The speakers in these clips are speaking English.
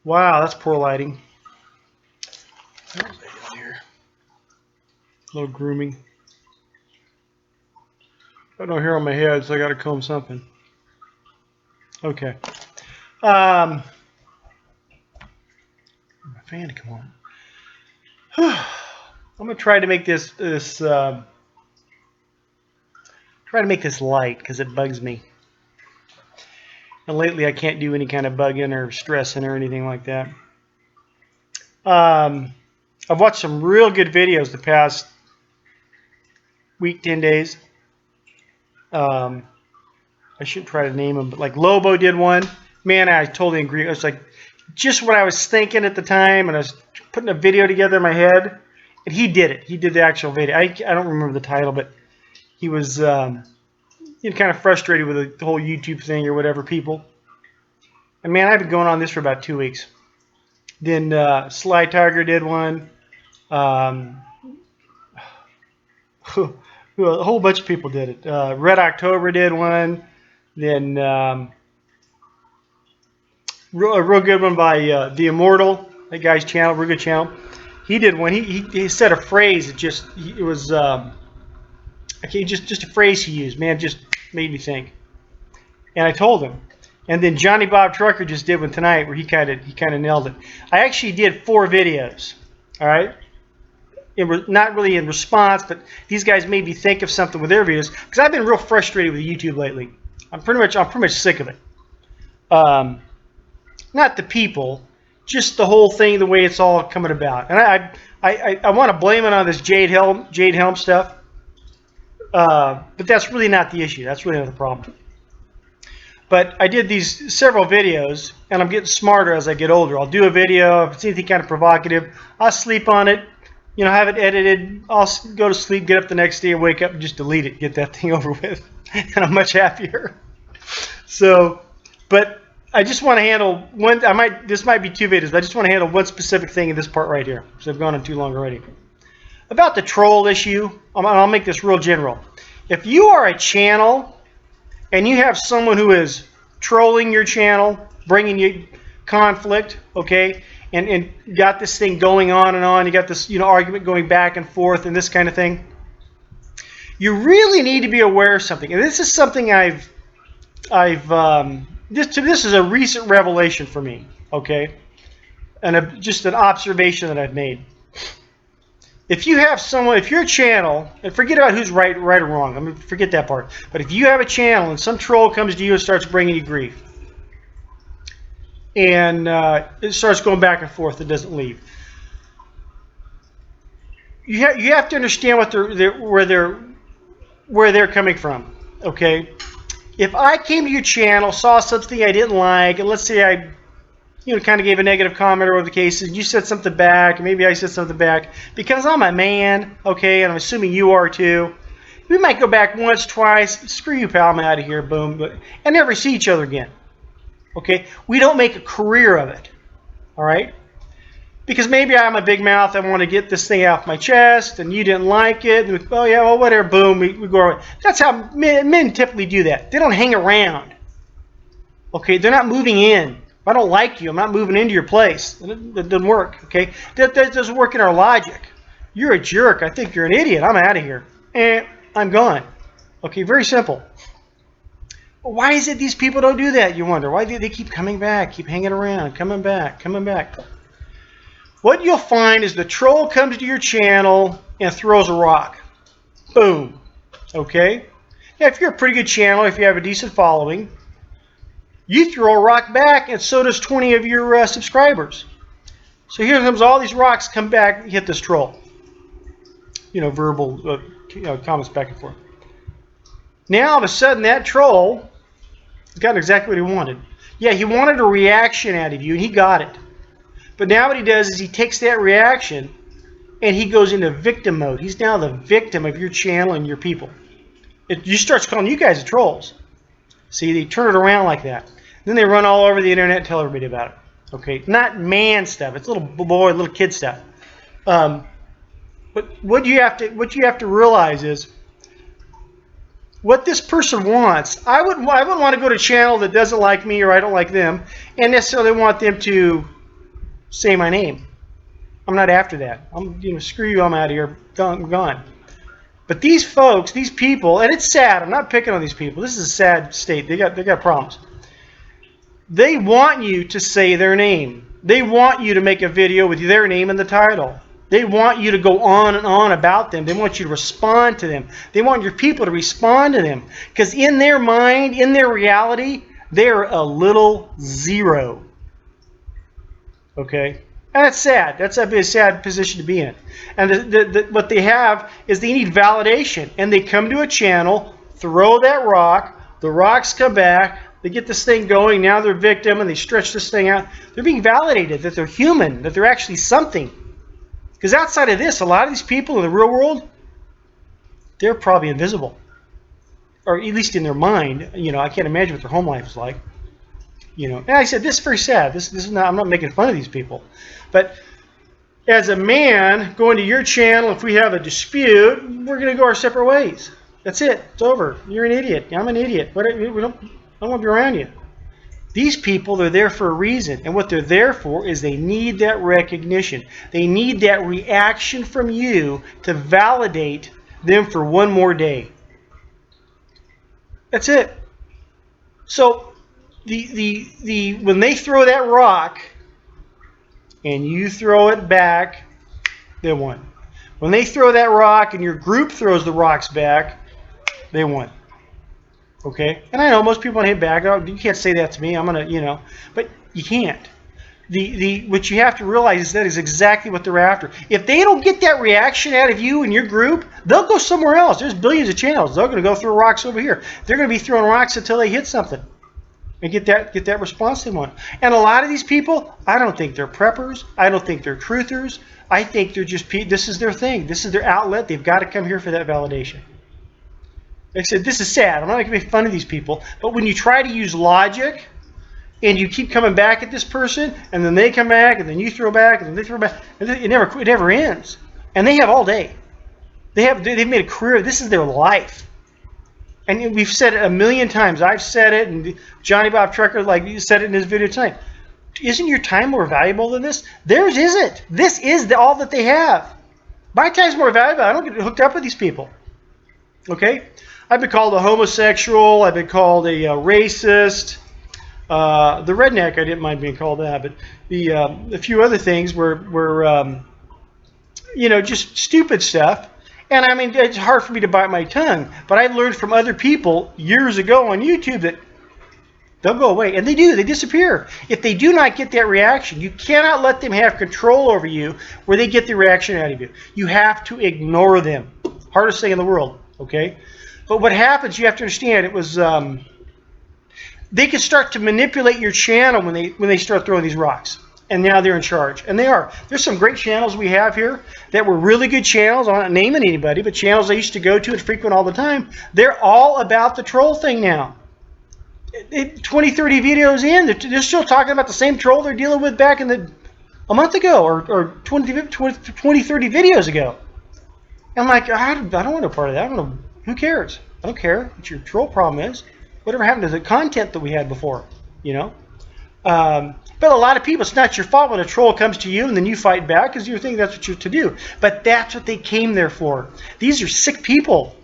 Wow, that's poor lighting. What was I doing here? A little grooming. Got no hair on my head, so I got to comb something. Okay. My fan to come on. I'm gonna try to make this light because it bugs me. And lately, I can't do any kind of bugging or stressing or anything like that. I've watched some real good videos the past week, 10 days. I shouldn't try to name them, but like Lobo did one. Man, I totally agree. It was like just what I was thinking at the time, and I was putting a video together in my head, and he did it. He did the actual video. I don't remember the title, but he was kind of frustrated with the whole YouTube thing or whatever, people. And man, I've been going on this for about 2 weeks. Then Sly Tiger did one. A whole bunch of people did it. Red October did one. Then a real good one by The Immortal, that guy's channel, real good channel. He did one. He said a phrase. It was okay, just a phrase he used. Man, just made me think. And I told him. And then Johnny Bob Trucker just did one tonight where he kind of nailed it. I actually did 4 videos. All right. Not really in response, but these guys made me think of something with their videos because I've been real frustrated with YouTube lately. I'm pretty much sick of it. Not the people, just the whole thing, the way it's all coming about. And I want to blame it on this Jade Helm stuff, but that's really not the issue. That's really not the problem. But I did these several videos, and I'm getting smarter as I get older. I'll do a video if it's anything kind of provocative. I'll sleep on it. You know, have it edited. I'll go to sleep, get up the next day, and wake up and just delete it, get that thing over with, and I'm much happier. So, but I just want to handle one. This might be 2 videos, but I just want to handle one specific thing in this part right here, because I've gone on too long already. About the troll issue, I'll make this real general. If you are a channel and you have someone who is trolling your channel, bringing you conflict, okay, and got this thing going on and on, you got this argument going back and forth and this kind of thing, you really need to be aware of something. And this is something this is a recent revelation for me, okay, and just an observation that I've made. If you have someone, if your channel, and forget about who's right or wrong, I mean, forget that part. But if you have a channel and some troll comes to you and starts bringing you grief, and it starts going back and forth, it doesn't leave. You have to understand where they're coming from, okay? If I came to your channel, saw something I didn't like, and let's say I kind of gave a negative comment or whatever the case is, and you said something back, and maybe I said something back, because I'm a man, okay, and I'm assuming you are too, we might go back once, twice, screw you, pal, I'm out of here, boom, and never see each other again, okay? We don't make a career of it, all right? Because maybe I'm a big mouth, I want to get this thing off my chest, and you didn't like it, and oh yeah, well, whatever, boom, we go away. That's how men typically do that. They don't hang around, okay? They're not moving in. If I don't like you, I'm not moving into your place. That doesn't work, okay? That doesn't work in our logic. You're a jerk. I think you're an idiot. I'm out of here. I'm gone. Okay, very simple. Why is it these people don't do that, you wonder? Why do they keep coming back, keep hanging around, coming back? What you'll find is the troll comes to your channel and throws a rock. Boom. Okay? Now, if you're a pretty good channel, if you have a decent following, you throw a rock back, and so does 20 of your subscribers. So here comes all these rocks come back, hit this troll. Verbal comments back and forth. Now all of a sudden that troll got exactly what he wanted. Yeah, he wanted a reaction out of you, and he got it. But now what he does is he takes that reaction and he goes into victim mode. He's now the victim of your channel and your people. You starts calling you guys the trolls. See, they turn it around like that. Then they run all over the internet and tell everybody about it. Okay, not man stuff. It's little boy, little kid stuff. But what you have to realize is what this person wants. I wouldn't want to go to a channel that doesn't like me or I don't like them, and necessarily want them to say my name. I'm not after that. Screw you, I'm out of here. I'm gone. But these folks, these people, and it's sad. I'm not picking on these people. This is a sad state. They got problems. They want you to say their name. They want you to make a video with their name in the title. They want you to go on and on about them. They want you to respond to them. They want your people to respond to them. Because in their mind, in their reality, they're a little zero. Okay? And that's sad. That's a sad position to be in. And what they have is they need validation. And they come to a channel, throw that rock, the rocks come back, they get this thing going, now they're a victim, and they stretch this thing out. They're being validated that they're human, that they're actually something. Because outside of this, a lot of these people in the real world, they're probably invisible. Or at least in their mind. I can't imagine what their home life is like. And I said, this is very sad. This is not, I'm not making fun of these people. But as a man, going to your channel, if we have a dispute, we're going to go our separate ways. That's it. It's over. You're an idiot. I'm an idiot. I don't want to be around you. These people, they're there for a reason. And what they're there for is they need that recognition. They need that reaction from you to validate them for one more day. That's it. So when they throw that rock and you throw it back, they won. When they throw that rock and your group throws the rocks back, they won. Okay? And I know most people want to hit back. Oh, you can't say that to me. I'm going to, but you can't. What you have to realize is that is exactly what they're after. If they don't get that reaction out of you and your group, they'll go somewhere else. There's billions of channels. They're going to go throw rocks over here. They're going to be throwing rocks until they hit something and get that response they want. And a lot of these people, I don't think they're preppers. I don't think they're truthers. I think they're just, this is their thing. This is their outlet. They've got to come here for that validation. Like I said, this is sad. I'm not making fun of these people. But when you try to use logic and you keep coming back at this person, and then they come back, and then you throw back, and then they throw back, and it never ends. And they have all day. They've made a career. This is their life. And we've said it a million times. I've said it, and Johnny Bob Trucker, like you said it in his video tonight. Isn't your time more valuable than this? Theirs isn't. This is all that they have. My time's more valuable. I don't get hooked up with these people. Okay? I've been called a homosexual. I've been called a racist. The redneck, I didn't mind being called that, but a few other things were just stupid stuff. And I mean, it's hard for me to bite my tongue, but I learned from other people years ago on YouTube that they'll go away, and they do. They disappear if they do not get that reaction. You cannot let them have control over you where they get the reaction out of you. You have to ignore them. Hardest thing in the world. Okay, but what happens? You have to understand. It was. They can start to manipulate your channel when they start throwing these rocks. And now they're in charge. And they are. There's some great channels we have here that were really good channels. I'm not naming anybody, but channels I used to go to and frequent all the time. They're all about the troll thing now. 20, 30 videos in, they're still talking about the same troll they're dealing with back in a month ago or 20, 30 videos ago. And I'm like, I don't want no part of that. Who cares? I don't care what your troll problem is. Whatever happened to the content that we had before, But a lot of people, it's not your fault when a troll comes to you and then you fight back because you think that's what you're to do. But that's what they came there for. These are sick people.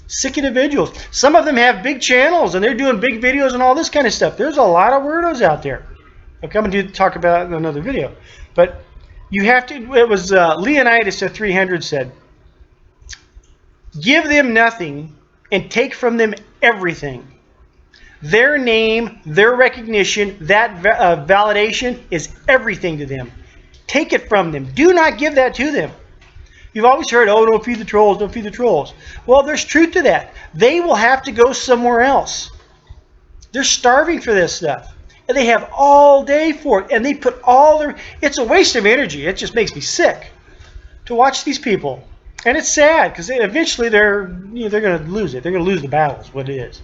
Sick individuals. Some of them have big channels and they're doing big videos and all this kind of stuff. There's a lot of weirdos out there. I'll come and talk about it in another video. But you have to, it was Leonidas at 300 said, give them nothing and take from them everything. Their name, their recognition, that validation is everything to them. Take it from them. Do not give that to them. You've always heard, oh, don't feed the trolls, don't feed the trolls. Well, there's truth to that. They will have to go somewhere else. They're starving for this stuff. And they have all day for it. And they put all their... It's a waste of energy. It just makes me sick to watch these people. And it's sad because eventually they're going to lose it. They're going to lose the battle is what it is.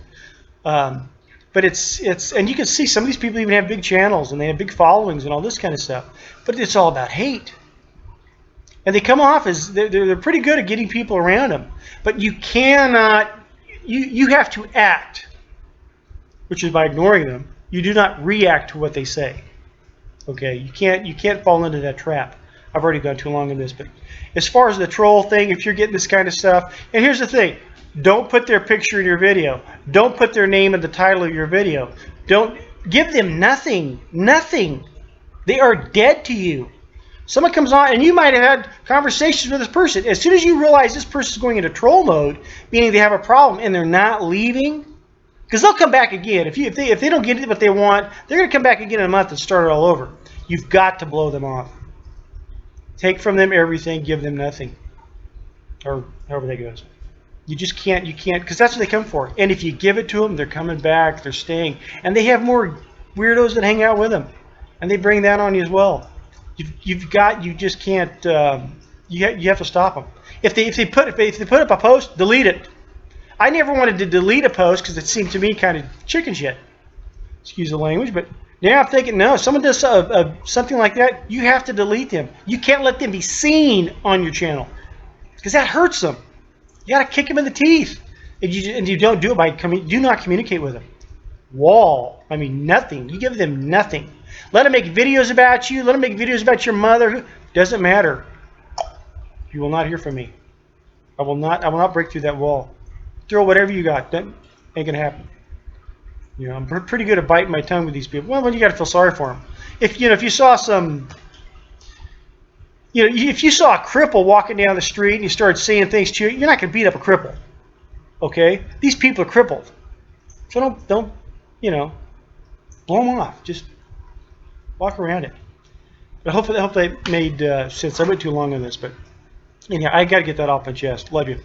But it's and you can see some of these people even have big channels and they have big followings and all this kind of stuff. But it's all about hate. And they come off as they're pretty good at getting people around them. But you cannot, you have to act, which is by ignoring them. You do not react to what they say. Okay, you can't fall into that trap. I've already gone too long in this, but as far as the troll thing, if you're getting this kind of stuff, and here's the thing, don't put their picture in your video. Don't put their name in the title of your video. Don't give them nothing. Nothing. They are dead to you. Someone comes on, and you might have had conversations with this person. As soon as you realize this person is going into troll mode, meaning they have a problem and they're not leaving, because they'll come back again. If they don't get what they want, they're going to come back again in a month and start it all over. You've got to blow them off. Take from them everything, give them nothing, or however that goes. You just can't. You can't, because that's what they come for. And if you give it to them, they're coming back. They're staying, and they have more weirdos that hang out with them, and they bring that on you as well. You just can't. You have to stop them. If they put up a post, delete it. I never wanted to delete a post because it seemed to me kind of chicken shit. Excuse the language, but now I'm thinking, no, if someone does something like that, you have to delete them. You can't let them be seen on your channel because that hurts them. You got to kick them in the teeth, and you don't do it by do not communicate with them. Wall. I mean, nothing. You give them nothing. Let them make videos about you. Let them make videos about your mother. Doesn't matter. You will not hear from me. I will not break through that wall. Throw whatever you got. That ain't gonna happen. You know, I'm pretty good at biting my tongue with these people. Well, you got to feel sorry for them. If you saw some, if you saw a cripple walking down the street and you started saying things to you, you're not gonna beat up a cripple. Okay? These people are crippled. So don't blow them off. Just walk around it. But hopefully that made sense. I went too long on this, but anyhow, I got to get that off my chest. Love you.